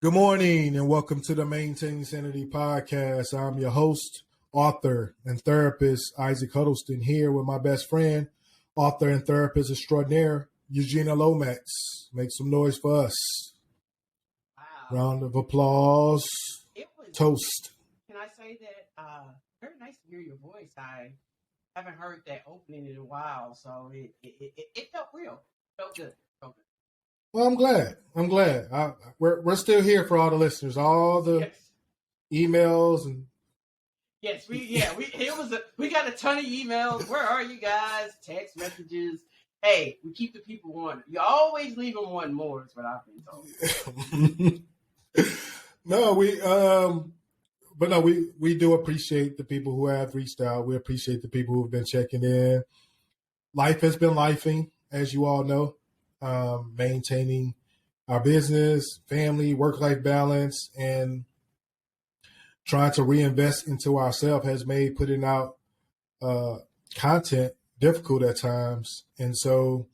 Good morning and welcome to the Maintaining Sanity podcast. I'm your host, author, and therapist, Isaac Huddleston, here with my best friend, author and therapist extraordinaire, Eugena Lomax. Make some noise for us. Wow. Round of applause. Toast. Can I say that? Very nice to hear your voice. I haven't heard that opening in a while, so it felt real. Felt good. Well, I'm glad. We're still here for all the listeners, all the emails and. Yes, we got a ton of emails. Where are you guys? Text messages. Hey, we keep the people wanting. You always leave them wanting more. Is what I've been told. No, we do appreciate the people who have reached out. We appreciate the people who have been checking in. Life has been lifing, as you all know. Maintaining our business, family, work-life balance, and trying to reinvest into ourselves has made putting out content difficult at times. And so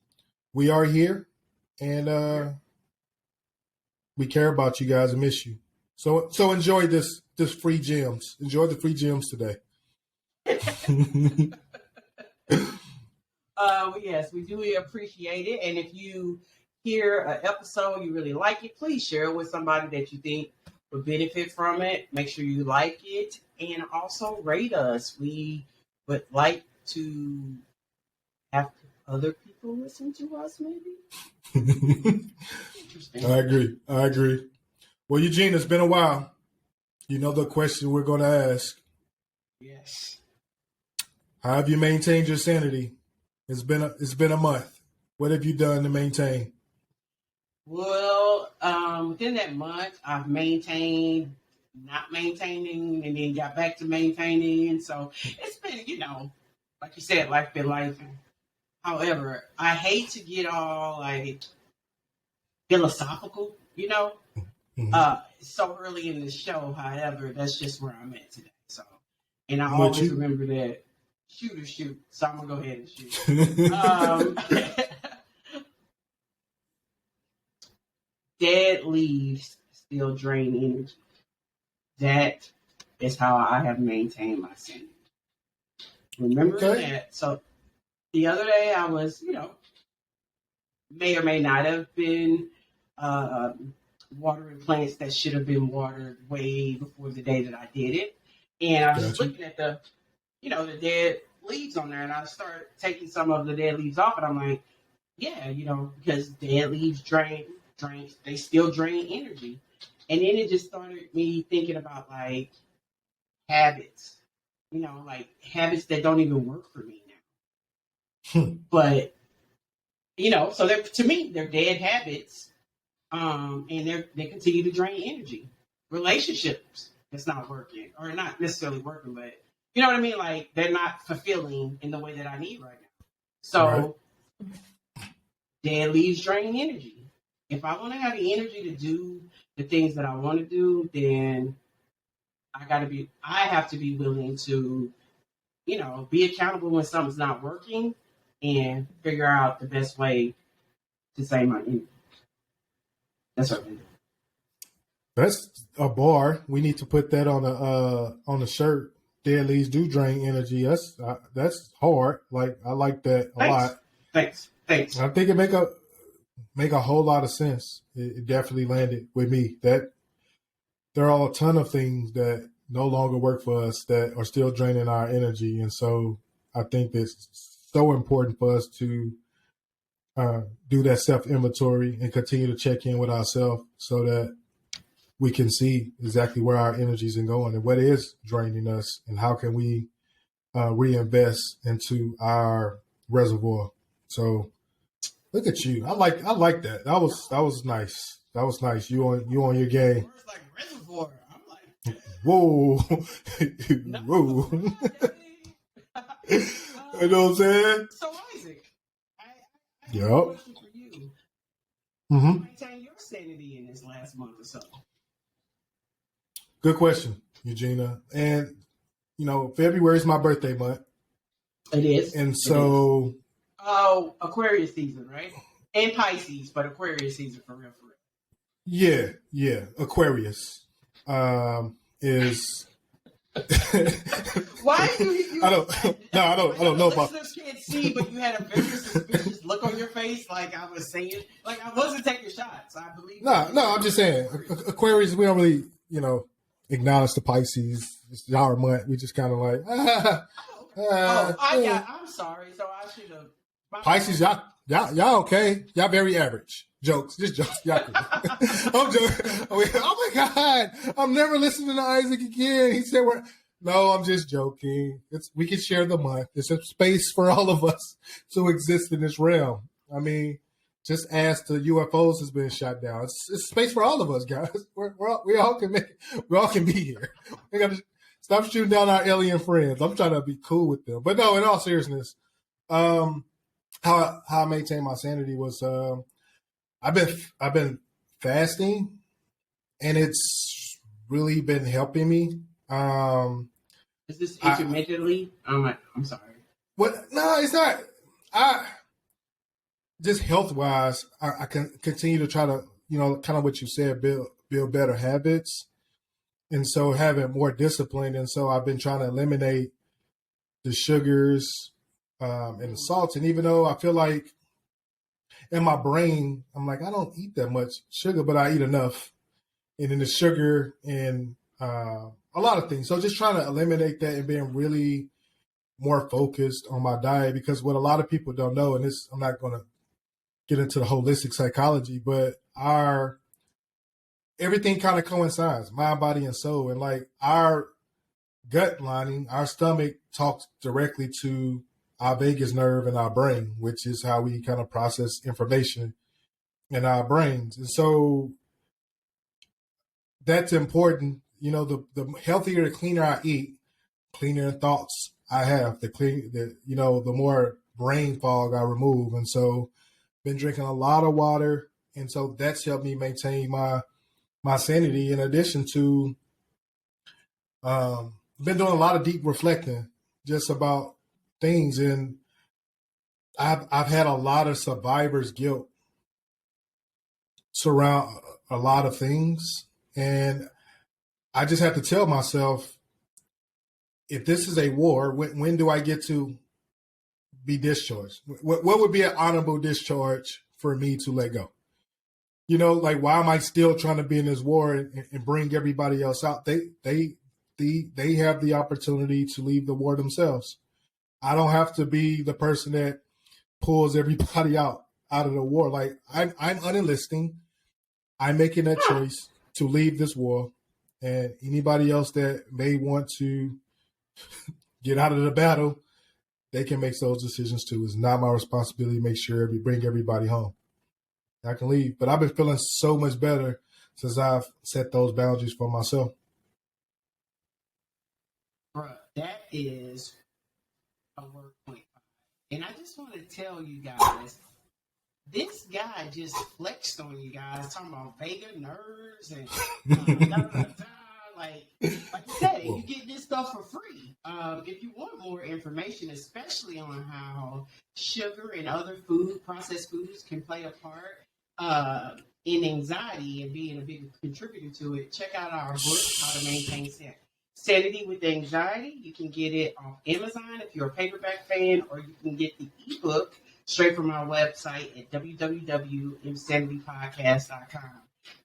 we are here, and we care about you guys and miss you. So enjoy this free gems. Enjoy the free gems today. Yes, we do appreciate it. And if you hear an episode, you really like it, please share it with somebody that you think would benefit from it. Make sure you like it and also rate us. We would like to have other people listen to us, maybe. Interesting. I agree. Well, Eugene, it's been a while. You know the question we're going to ask. Yes. How have you maintained your sanity? It's been a month. What have you done to maintain? Well, within that month, I've maintained, not maintaining, and then got back to maintaining. So it's been, like you said, life been life. However, I hate to get all like philosophical, so early in the show. However, that's just where I'm at today. So, and I always remember that. Shoot or shoot. So I'm going to go ahead and shoot. Dead leaves still drain energy. That is how I have maintained my sanity. Remember that. So the other day I was, may or may not have been watering plants that should have been watered way before the day that I did it. And I was just looking at the dead leaves on there, and I started taking some of the dead leaves off, and I'm like, yeah, because dead leaves they still drain energy. And then it just started me thinking about like habits, like habits that don't even work for me now. But, so to me, they're dead habits, and they continue to drain energy. Relationships that's not working, or not necessarily working, but you know what I mean? Like, they're not fulfilling in the way that I need right now. So, dead leaves drain energy. If I want to have the energy to do the things that I want to do, then I have to be willing to, be accountable when something's not working and figure out the best way to save my energy. That's what I do. That's a bar. We need to put that on a shirt. Dead leaves do drain energy. That's hard. Like, I like that a lot. Thanks. I think it make a whole lot of sense. It definitely landed with me. That there are a ton of things that no longer work for us that are still draining our energy, and so I think it's so important for us to do that self-inventory and continue to check in with ourselves so that we can see exactly where our energies are going and what is draining us and how can we reinvest into our reservoir. So look at you. I like that. That was nice. That was nice. You on your game. Words like reservoir. I'm like, whoa. Whoa. You know what I'm saying? So Isaac, I have a question for you. Mm-hmm. Maintain your sanity in this last month or so. Good question, Eugena. And, February is my birthday month. It is. And so. Oh, Aquarius season, right? And Pisces, but Aquarius season for real. Yeah. Aquarius is. Why do you? I don't. No, I don't know about. Listeners can't see, but you had a very suspicious look on your face, like I was saying. Like I wasn't taking shots. I believe. No. I'm just saying Aquarius. We don't really, acknowledge the Pisces. It's our month. We just kind of like. I'm sorry. So I should have. Pisces, y'all okay? Y'all very average. Jokes, just jokes. Y'all cool. I'm joking. Oh my God, I'm never listening to Isaac again. He said No, I'm just joking. We can share the month. There's a space for all of us to exist in this realm. I mean, just as the UFOs has been shot down, it's space for all of us, guys. We all can we all can be here. We got to stop shooting down our alien friends. I'm trying to be cool with them, but no. In all seriousness, how I maintain my sanity was I've been fasting, and it's really been helping me. Is this intermittently? I'm sorry. What? No, it's not. Just health wise, I can continue to try to, kind of what you said, build better habits, and so having more discipline. And so I've been trying to eliminate the sugars and the salts. And even though I feel like in my brain, I'm like, I don't eat that much sugar, but I eat enough. And then the sugar and a lot of things. So just trying to eliminate that and being really more focused on my diet, because what a lot of people don't know, and this, I'm not going to get into the holistic psychology, but everything kind of coincides, mind, body, and soul. And like our gut lining, our stomach talks directly to our vagus nerve and our brain, which is how we kind of process information in our brains. And so that's important. The healthier, the cleaner I eat, cleaner thoughts I have, the more brain fog I remove. And so been drinking a lot of water. And so that's helped me maintain my sanity, in addition to been doing a lot of deep reflecting just about things. And I've had a lot of survivor's guilt surround a lot of things. And I just have to tell myself, if this is a war, when do I get to be discharged? What would be an honorable discharge for me to let go? Like, why am I still trying to be in this war and bring everybody else out? They have the opportunity to leave the war themselves. I don't have to be the person that pulls everybody out of the war. Like, I'm unenlisting. I'm making that choice to leave this war, and anybody else that may want to get out of the battle, they can make those decisions too. It's not my responsibility to make sure we bring everybody home. I can leave, but I've been feeling so much better since I've set those boundaries for myself. Bruh, that is a word point. And I just want to tell you guys, this guy just flexed on you guys, talking about vagus nerves and like you said, you get this stuff for free. If you want more information, especially on how sugar and other processed foods can play a part in anxiety and being a big contributor to it, check out our book, How to Maintain Sanity with Anxiety. You can get it off Amazon if you're a paperback fan, or you can get the ebook straight from our website at www.insanitypodcast.com.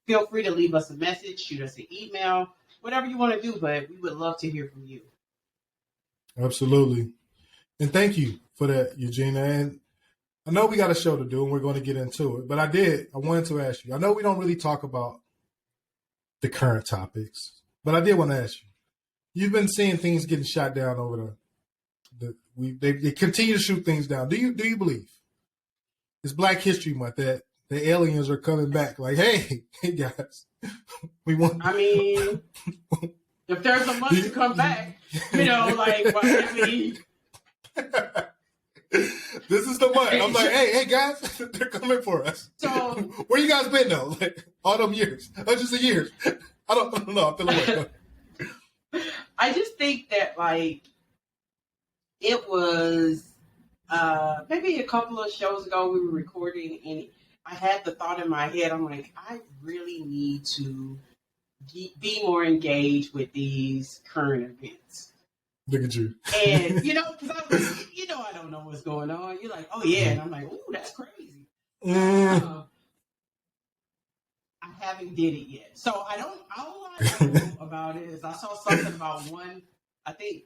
Feel free to leave us a message, shoot us an email, whatever you want to do, but we would love to hear from you. Absolutely. And thank you for that, Eugena. And I know we got a show to do, and we're going to get into it, but I wanted to ask you. I know we don't really talk about the current topics, but I did want to ask you. You've been seeing things getting shot down over they continue to shoot things down. Do you believe it's Black History Month that the aliens are coming back? Like, hey guys, we want. I mean, if there's a month to come back, This is the month. I'm like, hey guys, they're coming for us. So where you guys been though? Like all them years, hundreds of years. I don't know. I feel like. I just think that it was maybe a couple of shows ago we were recording, and I had the thought in my head. I'm like, I really need to be more engaged with these current events. Look at you. And, because I was like, I don't know what's going on. You're like, oh, yeah. And I'm like, ooh, that's crazy. I haven't did it yet. So all I know about it is I saw something about one, I think,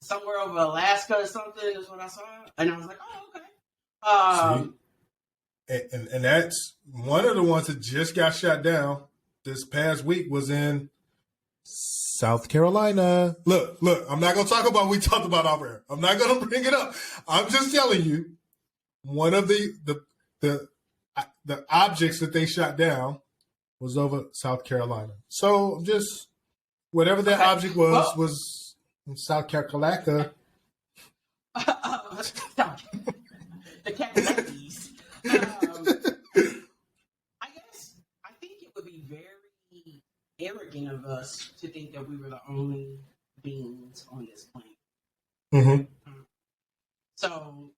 somewhere over Alaska or something is what I saw. And I was like, oh, okay. And that's one of the ones that just got shot down this past week was in South Carolina. Look, I'm not going to talk about what we talked about off air. I'm not going to bring it up. I'm just telling you, one of the objects that they shot down was over South Carolina. So just whatever that object was in South Carolina. The Carolinas. I think it would be very arrogant of us to think that we were the only beings on this planet. Mm-hmm. So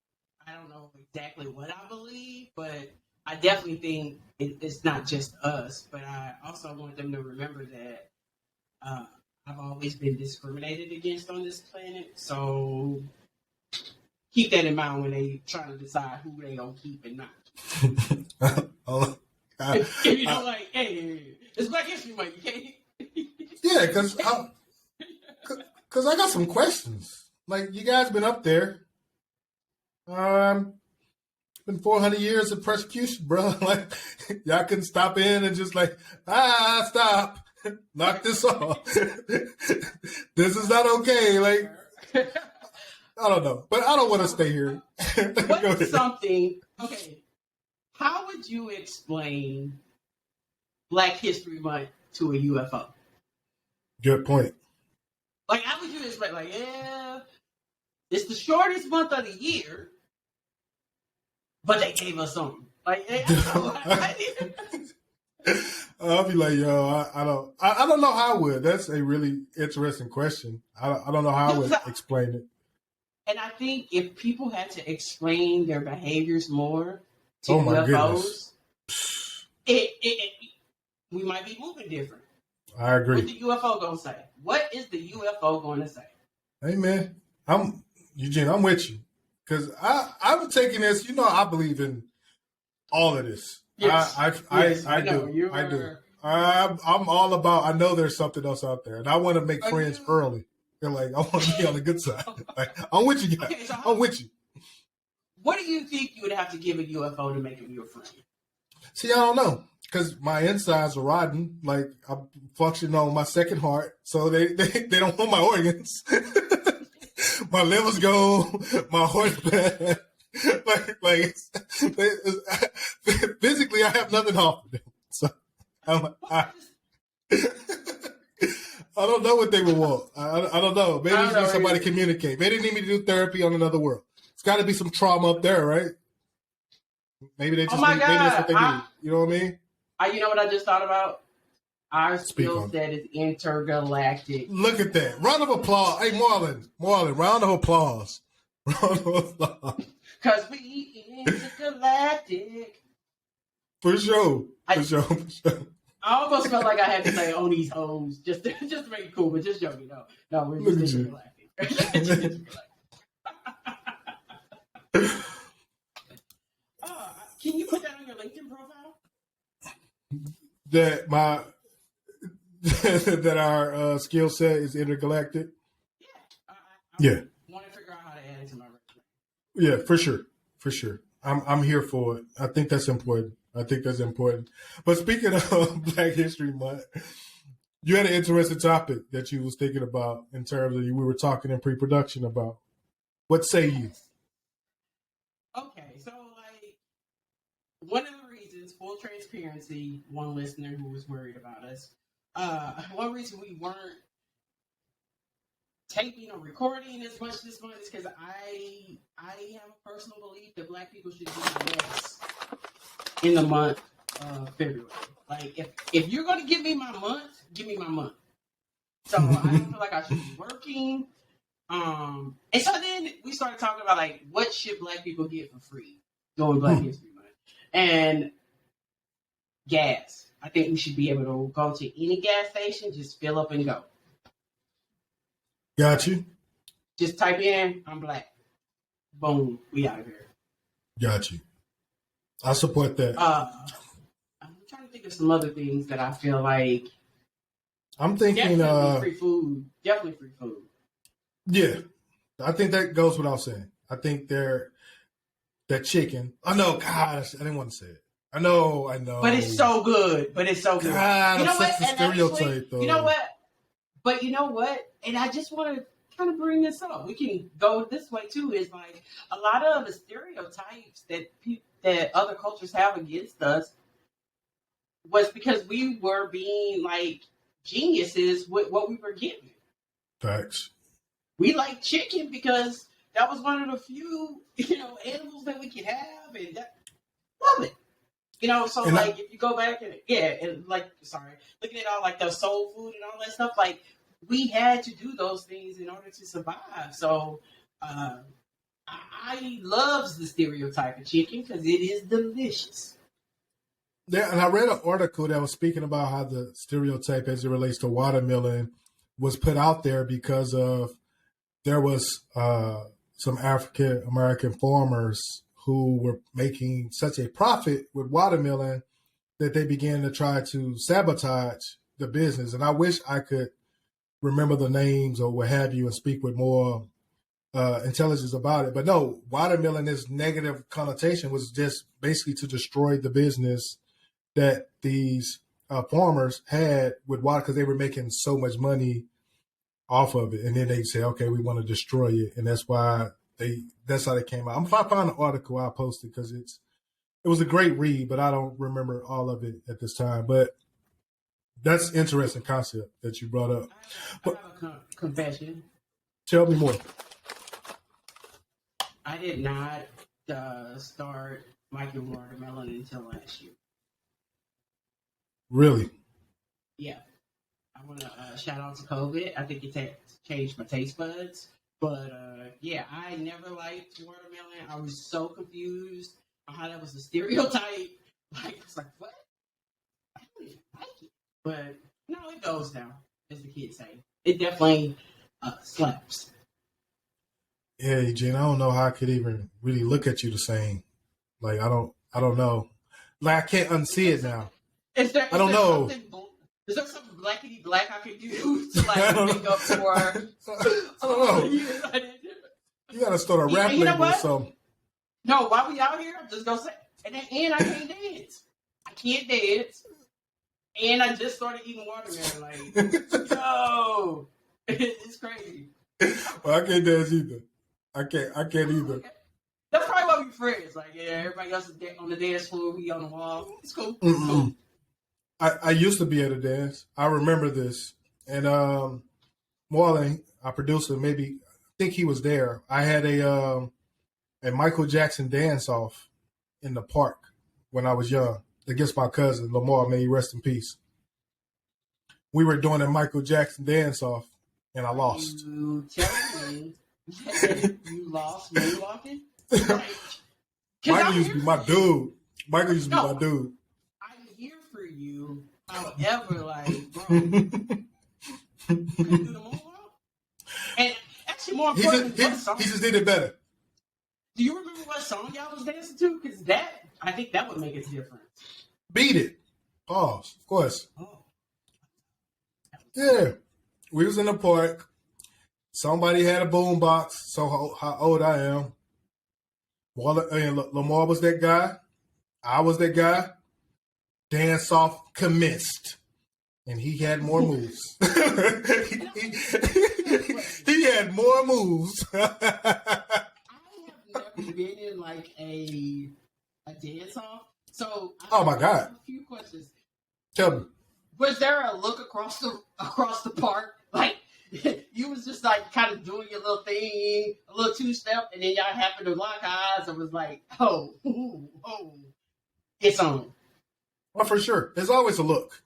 I don't know exactly what I believe, but I definitely think it's not just us. But I also want them to remember that I've always been discriminated against on this planet. So keep that in mind when they try to decide who they gonna keep and not. Like, hey, it's Black History Month. You can't. Yeah, because I got some questions. Like, you guys been up there. Been 400 years of persecution, bro. Like, y'all couldn't stop in and just like, stop. Knock this off. This is not okay. Like, I don't know. But I don't want to stay here. What's something, okay, how would you explain Black History Month to a UFO? Good point. Like, how would you explain, like, yeah, it's the shortest month of the year, but they gave us something. Like, I'll be like, yo, I don't know how I would. That's a really interesting question. I don't know how I would explain it. And I think if people had to explain their behaviors more to UFOs, we might be moving different. I agree. What the UFO gonna say? What is the UFO going to say? Hey man, Eugene. I'm with you because I'm taking this. I believe in all of this. Yes. I do. I do. I'm all about. I know there's something else out there, and I want to make friends early. They're like, I want to be on the good side. Like, I'm with you guys. Okay, so I'm with you. What do you think you would have to give a UFO to make him your friend? See, I don't know. Because my insides are rotten. Like, I'm functioning on my second heart. So they don't want my organs. My liver's go. My heart's bad. Physically, I have nothing to offer them. So I don't know what they would want. I don't know. Maybe it's need somebody to communicate. Maybe they need me to do therapy on another world. It's got to be some trauma up there, right? Maybe they just maybe that's what they need. You know what I mean? You know what I just thought about? Our skill set is intergalactic. Look at that. Round of applause. Hey, Marlon, round of applause. Round of applause. Because we intergalactic. For sure. For sure. I almost felt like I had to say on these hoes just to make it cool, but just joking. No, we're just intergalactic. Can you put that on your LinkedIn profile? That our skill set is intergalactic. Yeah. I want to figure out how to add it to my resume. Yeah, for sure. I'm here for it. I think that's important. But speaking of Black History Month, you had an interesting topic that you was thinking about in terms of we were talking in pre-production about. What say you? Okay, so like one of the reasons, full transparency, one listener who was worried about us, one reason we weren't taping or recording as much this month is because I have a personal belief that Black people should do less in the month of February. Like if you're gonna give me my month, give me my month. So I don't feel like I should be working. And so then we started talking about like what should Black people get for free during Black History Month. And gas. I think we should be able to go to any gas station, just fill up and go. Got you. Just type in, I'm black. Boom, we out of here. Got you. I support that. I'm trying to think of some other things that I feel like. I'm thinking definitely free food. Definitely free food. Yeah. I think that goes without saying. I think that chicken. I know, gosh, I didn't want to say it. I know. But it's so good. God, you know what? Stereotype, actually, though. You know what? But you know what? And I just want to kind of bring this up. We can go this way too. Is like a lot of the stereotypes that other cultures have against us was because we were being like geniuses with what we were given. Facts. We like chicken because that was one of the few, animals that we could have, and love it. So and like if you go back and looking at all like the soul food and all that stuff, like we had to do those things in order to survive. So I loves the stereotype of chicken because it is delicious. Yeah, and I read an article that was speaking about how the stereotype as it relates to watermelon was put out there because of there was some African American farmers who were making such a profit with watermelon that they began to try to sabotage the business. And I wish I could remember the names or what have you and speak with more intelligence about it. But no, watermelon, this negative connotation was just basically to destroy the business that these farmers had with water because they were making so much money off of it. And then they say, okay, we want to destroy it. And that's why that's how they came out. If I find an article, I'll post it because it was a great read, but I don't remember all of it at this time. But that's an interesting concept that you brought up. I have a confession. Tell me more. I did not start liking watermelon until last year. Really? Yeah. I want to shout out to COVID. I think it changed my taste buds. But, I never liked watermelon. I was so confused on how that was a stereotype. It's like, what? I don't even like it. But, no, it goes down, as the kids say. It definitely slaps. Yeah, Eugene, I don't know how I could even really look at you the same. Like, I don't know. Like, I can't unsee it now. I don't know. Is there something blackety black I could do to make up for? I don't know. You gotta start a rap label or something. No, while we out here, I'm just gonna say, and I can't dance. I can't dance, and I just started eating watermelon. Like, yo, it's crazy. Well, I can't dance either. I can't either. Okay. That's probably why we're friends. Like, yeah, everybody else is on the dance floor, we on the wall. It's cool. It's cool. I used to be able to dance. I remember this. And Marlon, our producer, maybe I think he was there. I had a Michael Jackson dance off in the park when I was young against my cousin Lamar. May he rest in peace. We were doing a Michael Jackson dance off, and I lost. You tell me that you lost moonwalking? Michael used to be my dude. Michael used to be my dude. Here for you, however, bro, can you do the moonwalk? And actually, more important, he just did it better. Do you remember what song y'all was dancing to? Because I think that would make a difference. Beat It. Pause. Of course. Oh. Yeah, we was in the park. Somebody had a boom box. So how old I am. Lamar was that guy. I was that guy. Dance off commenced, and he had more moves. he had more moves. I have never been in a dance off. So my God, a few questions. Tell me, was there a look across the park? Like you was just kind of doing your little thing, a little two-step, and then y'all happened to lock eyes and was like, oh, it's on. Well, for sure. There's always a look.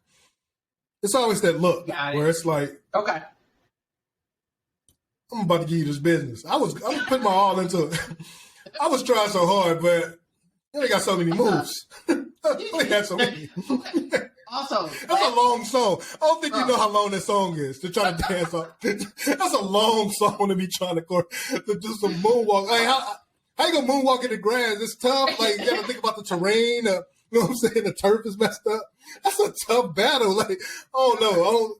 It's always that look where it's like, okay, I'm about to give you this business. I was putting my all into it. I was trying so hard, but You only got so many moves. Only got so many. Also, that's a long song. I don't think you know how long that song is to try to dance off. That's a long song to be trying to do some moonwalk. Like, how you gonna moonwalk in the grass? It's tough. Like, you gotta think about the terrain. You know what I'm saying? The turf is messed up. That's a tough battle. Like, oh no,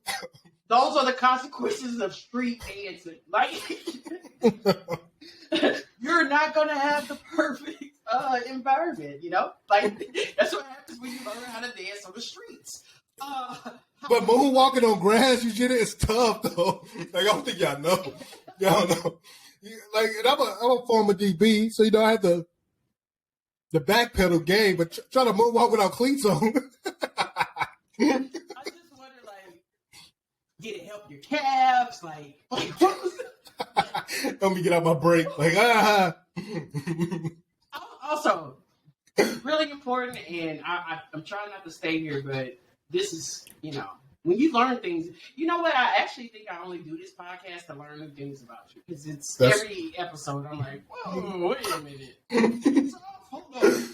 those are the consequences of street dancing. Like, you're not gonna have the perfect environment, you know? Like, that's what happens when you learn how to dance on the streets. But moonwalking on grass, you get it, it's tough though. Like, I don't think y'all know. Y'all know. Like, and I'm a former DB, so you know I have the backpedal game, but try to moonwalk without cleats on. I just wonder, like, did it help your calves? Like what was it? Let me get out my break. Like, Also, really important, and I'm trying not to stay here, but this is, you know, when you learn things, you know what? I actually think I only do this podcast to learn new things about you, because every episode I'm like, whoa, wait a minute. So, hold on.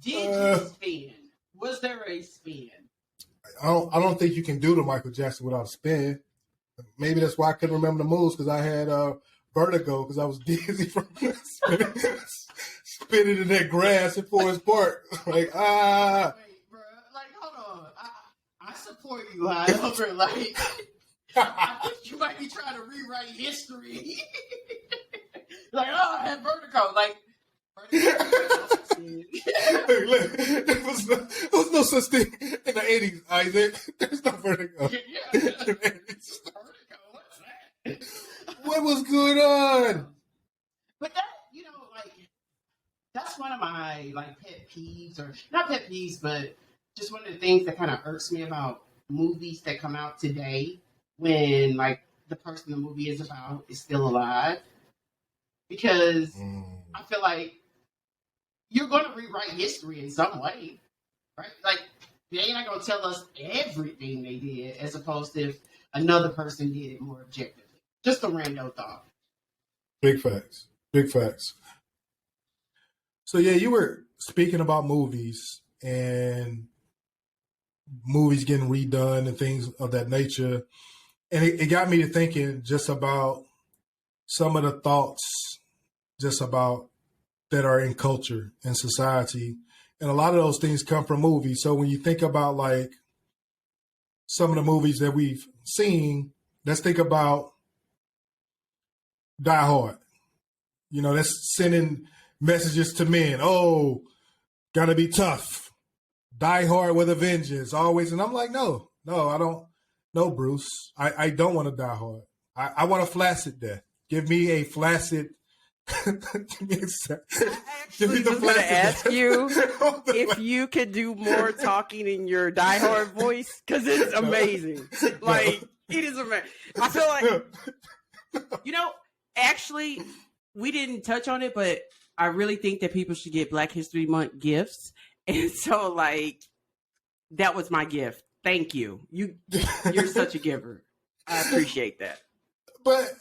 Did you spin? Was there a spin? I don't think you can do the Michael Jackson without a spin. Maybe that's why I couldn't remember the moves, because I had vertigo, because I was dizzy from spinning in that grass at Forest Park. Like, Wait, bro. Like, hold on. I support you, however, like, I think you might be trying to rewrite history. Like, oh, I had vertigo. Like, look, there was no such thing in the 80s, Isaac. There's no vertigo. Yeah. Vertigo, what's that? What was going on? But that, you know, like, that's one of my, like, pet peeves, or not pet peeves, but just one of the things that kind of irks me about movies that come out today, when, like, the person the movie is about is still alive. Because I feel like you're going to rewrite history in some way, right? Like, they're not going to tell us everything they did, as opposed to if another person did it more objectively. Just a random thought. Big facts. Big facts. So, yeah, you were speaking about movies and movies getting redone and things of that nature. And it got me to thinking just about some of the thoughts just about that are in culture and society. And a lot of those things come from movies. So when you think about, like, some of the movies that we've seen, let's think about Die Hard. You know, that's sending messages to men. Oh, gotta be tough. Die hard with a vengeance, always. And I'm like, no, I don't. No, Bruce, I don't want to die hard. I want a flaccid death. Give me a flaccid. Give me Actually, was going to ask you if you could do more talking in your Die Hard voice, because it's amazing. Like, it is amazing. I feel like, you know, actually, we didn't touch on it, but I really think that people should get Black History Month gifts. And so, like, that was my gift. Thank you. You're such a giver. I appreciate that. But,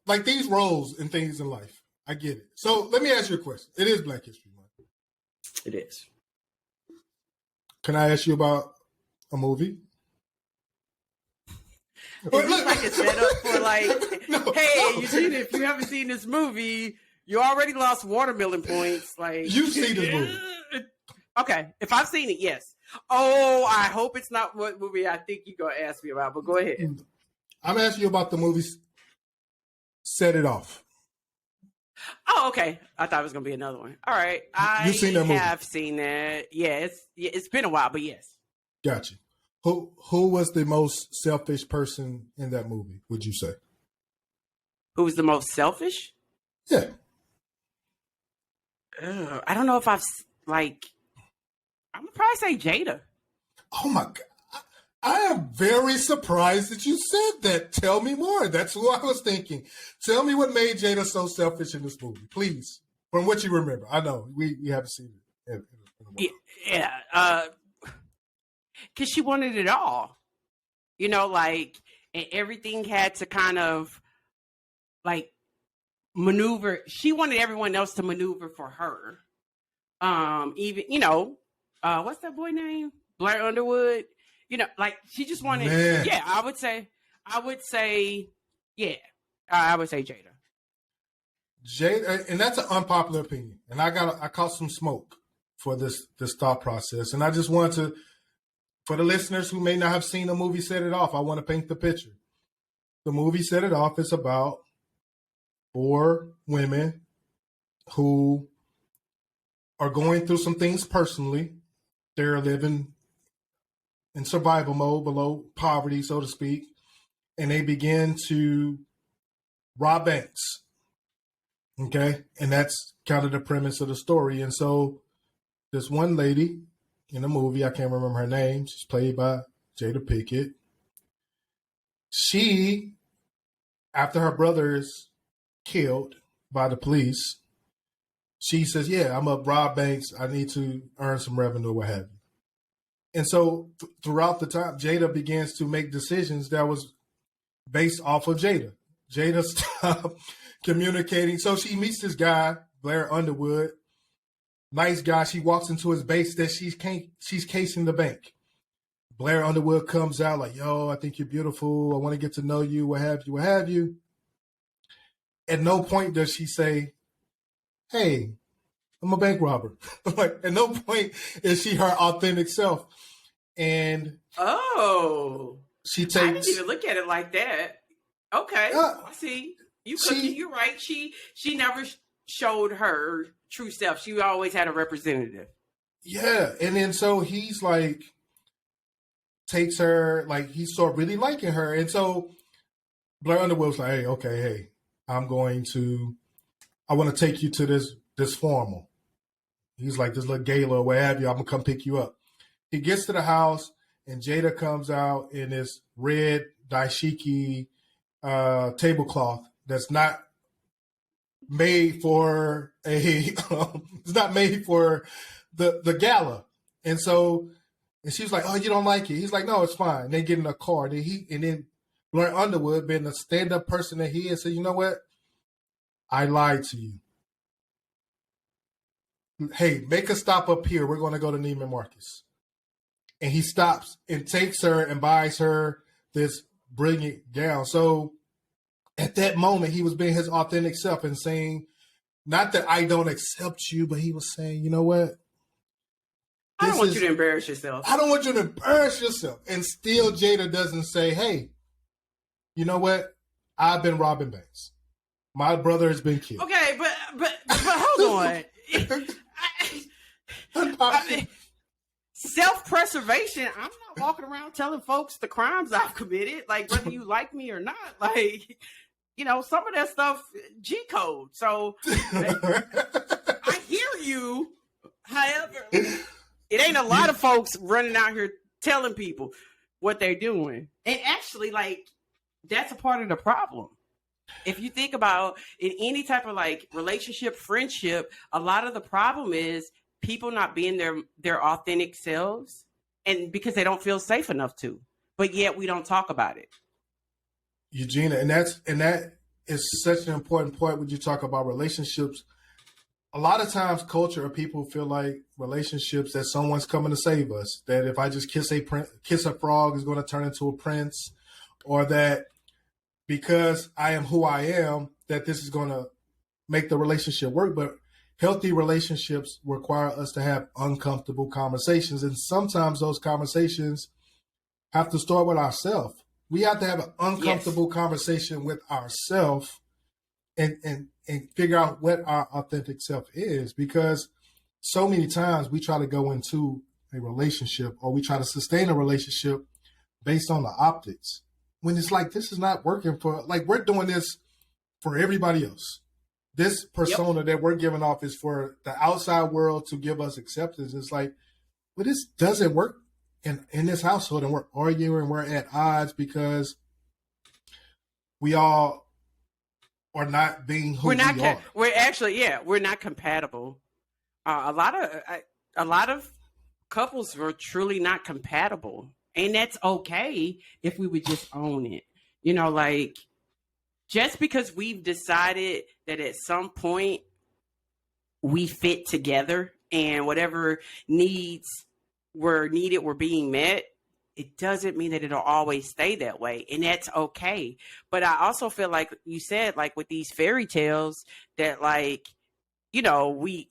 like, these roles and things in life, I get it. So let me ask you a question. It is Black History Month. It is. Can I ask you about a movie? Is this like a setup for, like, hey, Eugena, if you haven't seen this movie, you already lost watermelon points. Like, you've seen this movie. Okay. If I've seen it, yes. Oh, I hope it's not what movie I think you're going to ask me about, but go ahead. I'm asking you about the movies Set It Off. Oh, okay. I thought it was going to be another one. All right. You've seen that movie? I have seen that. Yeah, it's been a while, but yes. Gotcha. Who was the most selfish person in that movie, would you say? Who was the most selfish? Yeah. I don't know if I've, like, I'm going to probably say Jada. Oh, my God. I am very surprised that you said that. Tell me more. That's who I was thinking. Tell me what made Jada so selfish in this movie, please. From what you remember. I know we haven't seen it. Yeah. Because she wanted it all. You know, like, and everything had to kind of, like, maneuver. She wanted everyone else to maneuver for her. Even, what's that boy name? Blair Underwood. Like she just wanted. Man. Yeah, I would say, yeah, I would say Jada. Jada, and that's an unpopular opinion. And I caught some smoke for this thought process. And I just want to, for the listeners who may not have seen the movie Set It Off, I want to paint the picture. The movie Set It Off is about 4 women who are going through some things personally. They're living in survival mode, below poverty, so to speak. And they begin to rob banks. Okay? And that's kind of the premise of the story. And so this one lady in the movie, I can't remember her name, she's played by Jada Pinkett. She, after her brother is killed by the police, she says, yeah, I'm going to rob banks. I need to earn some revenue, what have you. And so throughout the time, Jada begins to make decisions that was based off of Jada. Jada stopped communicating. So she meets this guy, Blair Underwood, nice guy. She walks into his base that she's casing the bank. Blair Underwood comes out like, yo, I think you're beautiful. I want to get to know you, what have you, what have you. At no point does she say, hey, I'm a bank robber. Like, at no point is she her authentic self. And she takes. I didn't even look at it like that. Okay, I see. You're right. She never showed her true self. She always had a representative. Yeah, and then so he's like, takes her, like he started really liking her, and so Blair Underwood's like, hey, I want to take you to this formal. He's like, this little gala or what have you, I'm going to come pick you up. He gets to the house, and Jada comes out in this red dashiki tablecloth that's not made for it's not made for the gala. And she's like, oh, you don't like it? He's like, no, it's fine. They get in a car. And then Blair Underwood, being the stand-up person that he is, said, you know what? I lied to you. Hey, make a stop up here. We're going to go to Neiman Marcus. And he stops and takes her and buys her this brilliant gown. So at that moment, he was being his authentic self and saying, not that I don't accept you, but he was saying, you know what? I don't want you to embarrass yourself. I don't want you to embarrass yourself. And still Jada doesn't say, hey, you know what? I've been robbing banks. My brother has been killed. Okay, but hold on. Self-preservation, I'm not walking around telling folks the crimes I've committed, like whether you like me or not. Like, some of that stuff, G-code. So I hear you. However, it ain't a lot of folks running out here telling people what they're doing. And actually, like, that's a part of the problem. If you think about in any type of like relationship, friendship, a lot of the problem is people not being their authentic selves, and because they don't feel safe enough to, but yet we don't talk about it. Eugena, and that is such an important point when you talk about relationships. A lot of times culture or people feel like relationships that someone's coming to save us, that if I just kiss a frog is going to turn into a prince, or that because I am who I am, that this is going to make the relationship work. But healthy relationships require us to have uncomfortable conversations. And sometimes those conversations have to start with ourselves. We have to have an uncomfortable conversation with ourselves and figure out what our authentic self is. Because so many times we try to go into a relationship or we try to sustain a relationship based on the optics. When it's like, this is not working we're doing this for everybody else. This persona that we're giving off is for the outside world to give us acceptance. It's like, well, this doesn't work in this household, and we're arguing, we're at odds because we all are not being who we are. We're actually, we're not compatible. A lot of couples were truly not compatible. And that's okay if we would just own it. Like, just because we've decided that at some point we fit together and whatever needs were needed were being met, it doesn't mean that it'll always stay that way. And that's okay. But I also feel like you said, like with these fairy tales, that like, we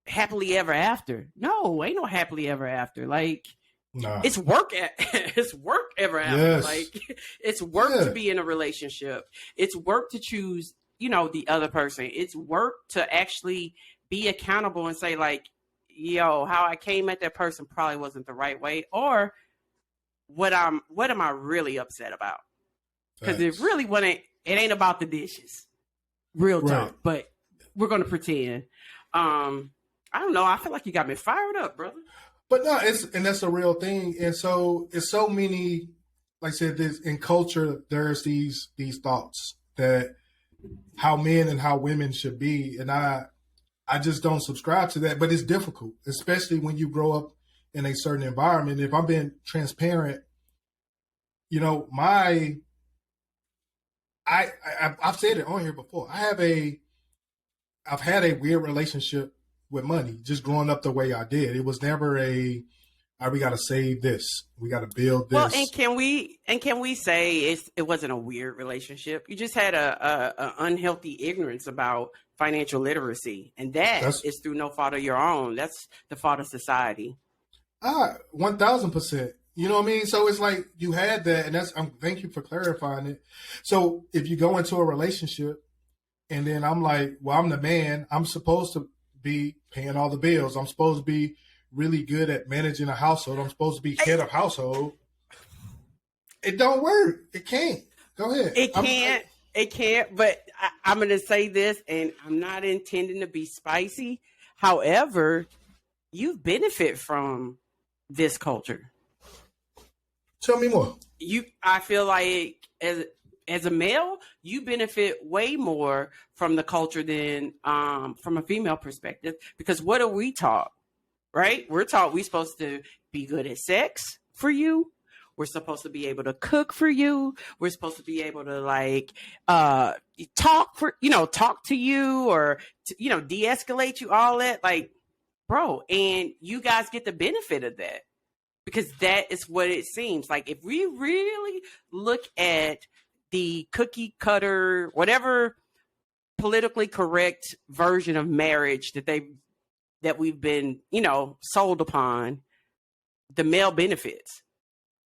happily ever after. No, ain't no happily ever after. Like, nah. It's work. It's work ever after. Yes. Like, it's work to be in a relationship. It's work to choose, the other person. It's work to actually be accountable and say, like, yo, how I came at that person probably wasn't the right way, or what am I really upset about? Because it really wasn't. It ain't about the dishes, real talk. Right. But we're gonna pretend. I don't know. I feel like you got me fired up, brother. But no, that's a real thing. And so it's so many, like I said, in culture, there's these thoughts that how men and how women should be. And I just don't subscribe to that. But it's difficult, especially when you grow up in a certain environment. If I'm being transparent, I've said it on here before. I've had a weird relationship with money, just growing up the way I did. It was never we got to save this, we got to build this. Well, and can we say it wasn't a weird relationship? You just had a unhealthy ignorance about financial literacy, and that's through no fault of your own. That's the fault of society. 1,000%. You know what I mean? So it's like you had that, and thank you for clarifying it. So if you go into a relationship, and then I'm like, well, I'm the man. I'm supposed to be paying all the bills. I'm supposed to be really good at managing a household. I'm supposed to be head of household. It don't work. It can't. Go ahead. It can't. But I'm going to say this, and I'm not intending to be spicy. However, you benefit from this culture. Tell me more. I feel like as a male, you benefit way more from the culture than from a female perspective. Because what are we taught, right? We're taught we're supposed to be good at sex for you. We're supposed to be able to cook for you. We're supposed to be able to talk to you, or de-escalate you, all that. Like, bro, and you guys get the benefit of that. Because that is what it seems like. If we really look at the cookie cutter, whatever politically correct version of marriage that we've been, sold upon, the male benefits.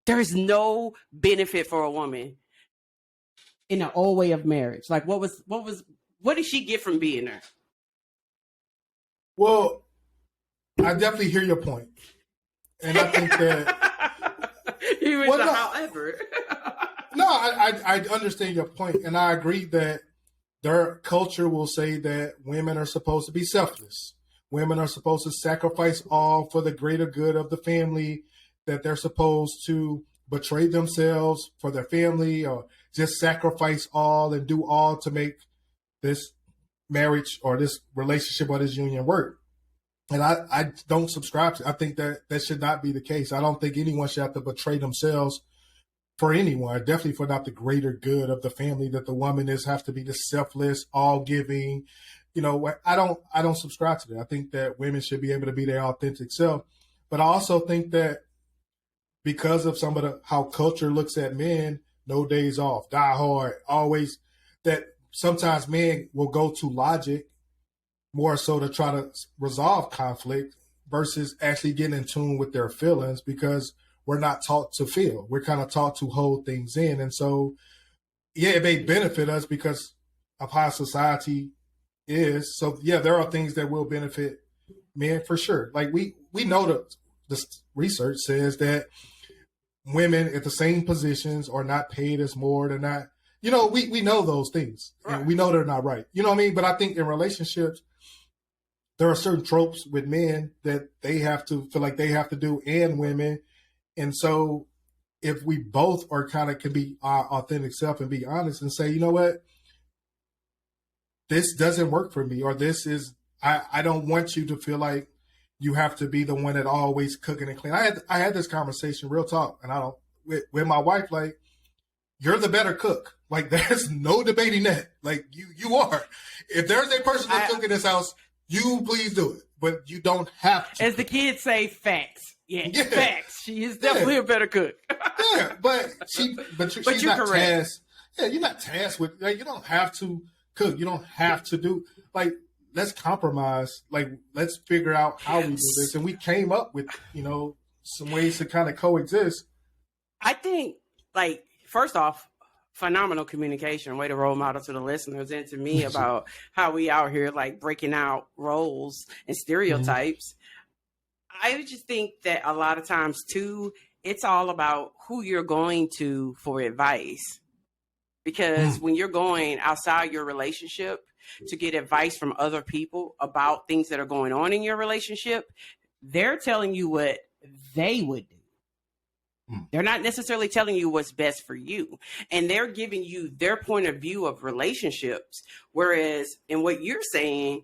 There is no benefit for a woman in the old way of marriage. Like, what did she get from being there? Well, I definitely hear your point. And I think that however. No, I understand your point, and I agree that their culture will say that women are supposed to be selfless. Women are supposed to sacrifice all for the greater good of the family, that they're supposed to betray themselves for their family, or just sacrifice all and do all to make this marriage or this relationship or this union work. And I don't subscribe to it. I think that should not be the case. I don't think anyone should have to betray themselves for anyone, definitely for not the greater good of the family, that the woman have to be the selfless, all giving. I don't subscribe to that. I think that women should be able to be their authentic self. But I also think that because of some of how culture looks at men, no days off, die hard, always, that sometimes men will go to logic more so to try to resolve conflict versus actually getting in tune with their feelings, because we're not taught to feel. We're kind of taught to hold things in. And so, yeah, it may benefit us because of how society is. So, yeah, there are things that will benefit men for sure. Like we know that the research says that women at the same positions are not paid as more. They're not, we know those things. Right. And we know they're not right. You know what I mean? But I think in relationships, there are certain tropes with men that they have to feel like they have to do, and women. And so if we both are can be our authentic self and be honest and say, you know what, this doesn't work for me, or this is, I don't want you to feel like you have to be the one that always cooking and cleaning. I had this conversation, real talk, and with my wife, like, you're the better cook. Like, there's no debating that. Like, you are. If there's a person that's cooking this house, You please do it, but you don't have to. As the kids say, facts. Yeah. Facts. She is definitely a better cook. Yeah, but she's not correct. tasked. Yeah, you're not tasked with, like, you don't have to cook. You don't have to do, like, let's compromise. Like, let's figure out how we do this. And we came up with, some ways to kind of coexist. I think, like, first off, phenomenal communication, way to role model to the listeners and to me about how we out here, like, breaking out roles and stereotypes. I just think that a lot of times, too, it's all about who you're going to for advice. Because when you're going outside your relationship to get advice from other people about things that are going on in your relationship, they're telling you what they would do. They're not necessarily telling you what's best for you. And they're giving you their point of view of relationships. Whereas in what you're saying,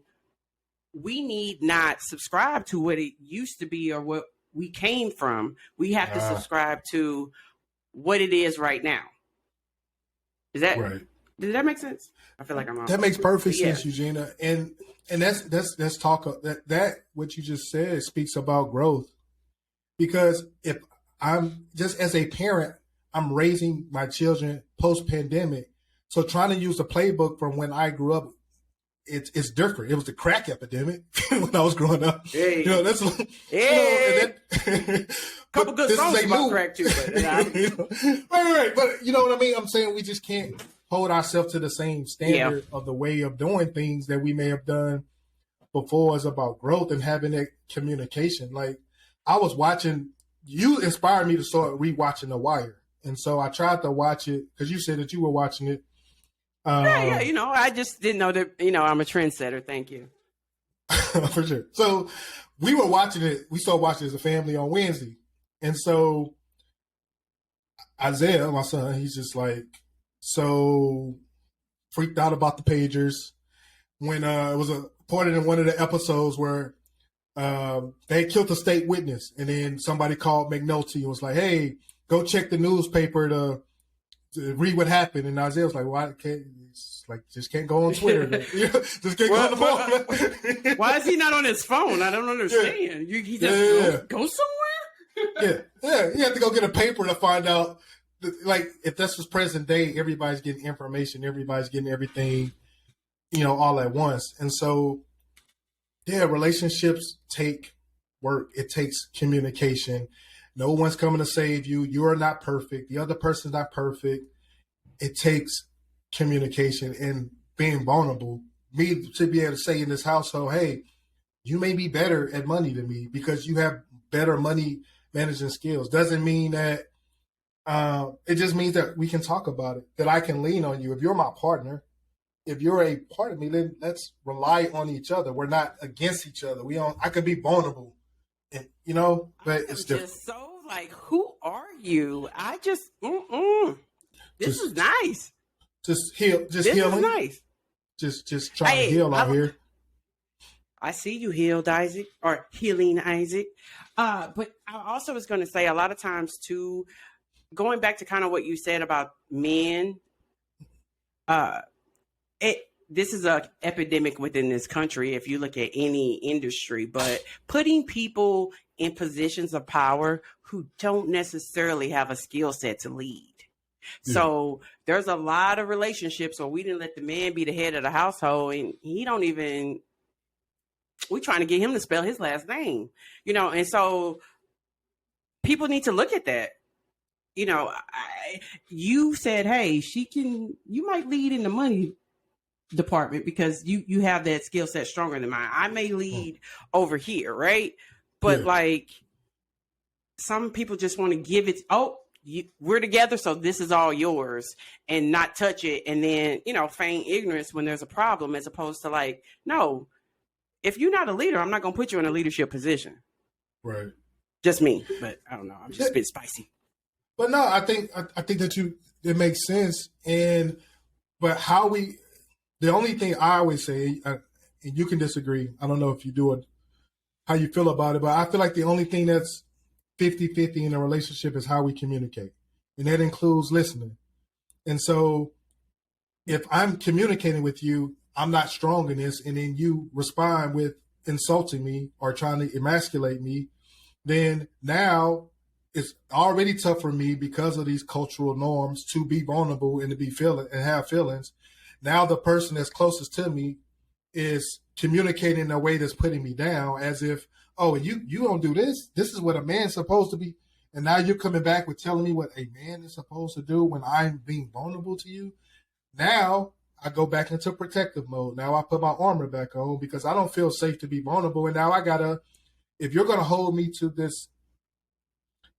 we need not subscribe to what it used to be or what we came from. We have to subscribe to what it is right now. Is that right? Does that make sense? I feel like I'm on. That makes perfect sense, Eugenia. And that's talk that what you just said speaks about growth. Because if I'm just as a parent, I'm raising my children post-pandemic. So trying to use the playbook from when I grew up, it's different. It was the crack epidemic when I was growing up. Hey. That's couple good songs about crack too. But, right. But you know what I mean? I'm saying we just can't hold ourselves to the same standard of the way of doing things that we may have done before. It's about growth and having that communication. Like, I was watching, you inspired me to start rewatching The Wire. And so I tried to watch it because you said that you were watching it. I just didn't know that, I'm a trendsetter. Thank you. For sure. So we were watching it. We started watching it as a family on Wednesday. And so Isaiah, my son, he's just like, so freaked out about the pagers when it was reported in one of the episodes where they killed a state witness, and then somebody called McNulty and was like, "Hey, go check the newspaper to read what happened." And Isaiah was like, "Why can't just can't go on Twitter? Just can't go on the phone." Why is he not on his phone? I don't understand. He just go somewhere. Yeah. He had to go get a paper to find out. Like, if this was present day, everybody's getting information, everybody's getting everything, all at once. And so, relationships take work. It takes communication. No one's coming to save you. You are not perfect. The other person's not perfect. It takes communication and being vulnerable. Me to be able to say in this household, hey, you may be better at money than me because you have better money managing skills. Doesn't mean that it just means that we can talk about it, that I can lean on you. If you're my partner, if you're a part of me, then let's rely on each other. We're not against each other. I could be vulnerable, and, but it's different. Just so like, who are you? I just, this is nice. Just heal. Just healing. This is nice. Just trying to heal out here. I see you healed, Isaac, or healing, Isaac. But I also was going to say a lot of times too, going back to kind of what you said about men, this is an epidemic within this country if you look at any industry, but putting people in positions of power who don't necessarily have a skill set to lead. Yeah. So there's a lot of relationships where we didn't let the man be the head of the household, and we're trying to get him to spell his last name, and so people need to look at that. You said, hey, you might lead in the money department because you have that skill set stronger than mine. I may lead over here, right? But like, some people just want to give it, we're together, so this is all yours, and not touch it. And then, feign ignorance when there's a problem, as opposed to like, no, if you're not a leader, I'm not going to put you in a leadership position. Right. Just me, but I don't know. I'm just a bit spicy. But no, I think that it makes sense. But the only thing I always say, and you can disagree, I don't know if you do it, how you feel about it, but I feel like the only thing that's 50-50 in a relationship is how we communicate. And that includes listening. And so if I'm communicating with you, I'm not strong in this, and then you respond with insulting me or trying to emasculate me, then now it's already tough for me because of these cultural norms to be vulnerable and to be feeling and have feelings. Now the person that's closest to me is communicating in a way that's putting me down, as if, oh, you don't do this. This is what a man's supposed to be. And now you're coming back with telling me what a man is supposed to do when I'm being vulnerable to you. Now I go back into protective mode. Now I put my armor back on because I don't feel safe to be vulnerable. And now I gotta, if you're going to hold me to this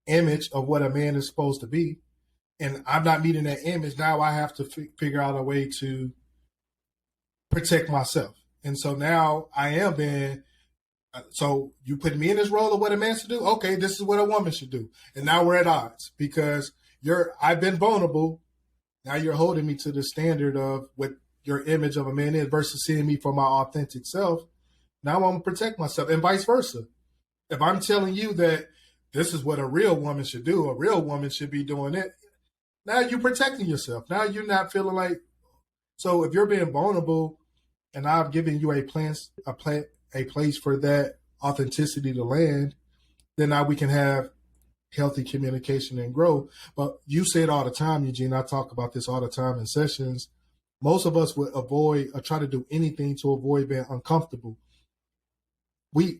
image of what a man is supposed to be, and I'm not meeting that image, now I have to figure out a way to protect myself. And so now I am being, so you put me in this role of what a man should do? Okay, this is what a woman should do. And now we're at odds because I've been vulnerable. Now you're holding me to the standard of what your image of a man is versus seeing me for my authentic self. Now I'm going to protect myself, and vice versa. If I'm telling you that this is what a real woman should do, a real woman should be doing it, now you're protecting yourself. Now you're not feeling like, so if you're being vulnerable and I've given you a place for that authenticity to land, then now we can have healthy communication and grow. But you say it all the time, Eugene. I talk about this all the time in sessions. Most of us would avoid or try to do anything to avoid being uncomfortable. We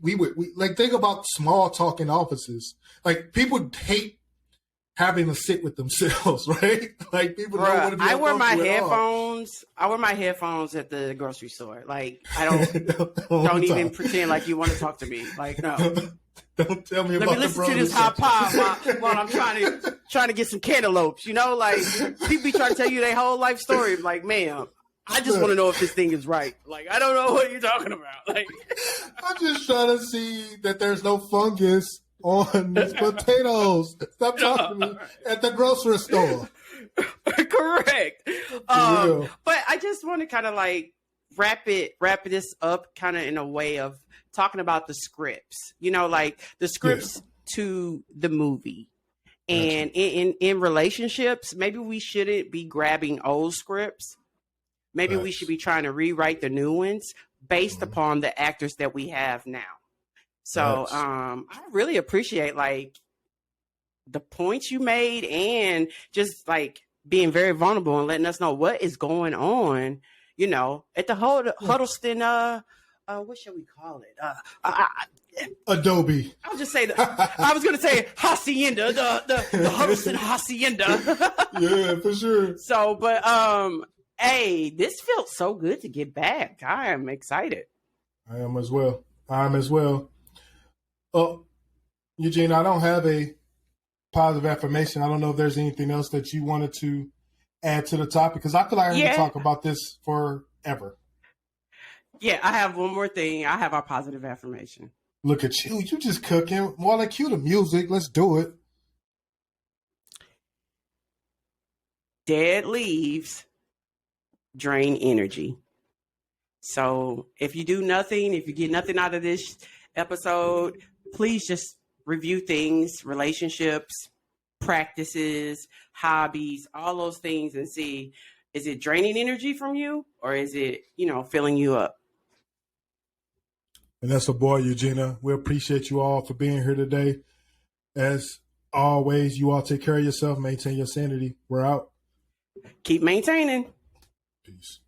like, think about small talk in offices. Like, people hate having to sit with themselves, right? Like, people don't want to be. I wear my headphones. I wear my headphones at the grocery store. Like, I don't even pretend like you want to talk to me. Like, no. Don't tell me about. Let me listen to this hot pot while I'm trying to get some cantaloupes. You know, like, people be trying to tell you their whole life story. Like, ma'am, I just want to know if this thing is right. Like, I don't know what you're talking about. Like, I'm just trying to see that there's no fungus on these potatoes. Stop talking to me at the grocery store. Correct. But I just want to kind of like wrap this up kind of in a way of talking about the scripts, you know, like the scripts to the movie. And in relationships, maybe we shouldn't be grabbing old scripts. Maybe we should be trying to rewrite the new ones based upon the actors that we have now. So I really appreciate like the points you made and just like being very vulnerable and letting us know what is going on, you know, at the Huddleston, what should we call it? Adobe. I was just say I was going to say hacienda, the Huddleston hacienda. Yeah, for sure. So, but hey, this felt so good to get back. I am excited. I am as well. Eugene, I don't have a positive affirmation. I don't know if there's anything else that you wanted to add to the topic, because I feel like I can talk about this forever. Yeah, I have one more thing. I have our positive affirmation. Look at you. You just cooking. Well, like, cue the music. Let's do it. Dead leaves drain energy. So if you do nothing, if you get nothing out of this episode, please just review things, relationships, practices, hobbies, all those things, and see, is it draining energy from you, or is it, you know, filling you up? And that's a boy, Eugenia. We appreciate you all for being here today. As always, you all take care of yourself, maintain your sanity. We're out. Keep maintaining. Peace.